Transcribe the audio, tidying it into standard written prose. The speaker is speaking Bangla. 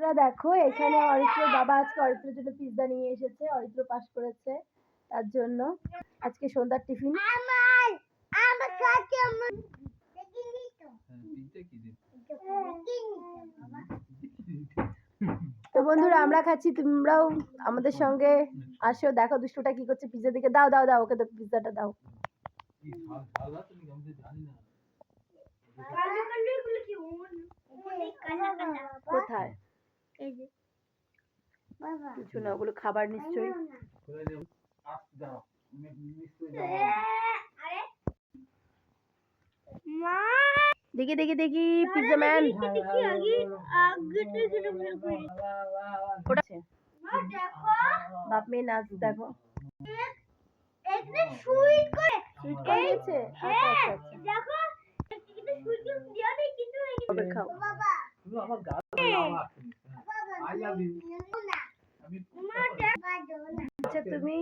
বন্ধুরা দেখো এখানে অরিত্রর বাবা আজকে অরিত্রের জন্য পিৎজা নিয়ে এসেছে। অরিত্র পাস করেছে তার জন্য আজকে সন্ধ্যার টিফিন। তো বন্ধুরা আমরা খাচ্ছি, তোমরাও আমাদের সঙ্গে আসো, দেখো দুষ্টুটা কি করছে। পিৎজা দিকে দাও দাও দাও, ওকে তো পিৎজাটা দাও। কোথায়? কিছু না, ওগুলো খাবার নিশ্চয়ই। দেখি দেখি দেখি পিৎজা ম্যান বাপ মেয়ে নাচ দেখো। সুইট করে দিয়েছে। আচ্ছা আচ্ছা আচ্ছা খাও। আচ্ছা তুমি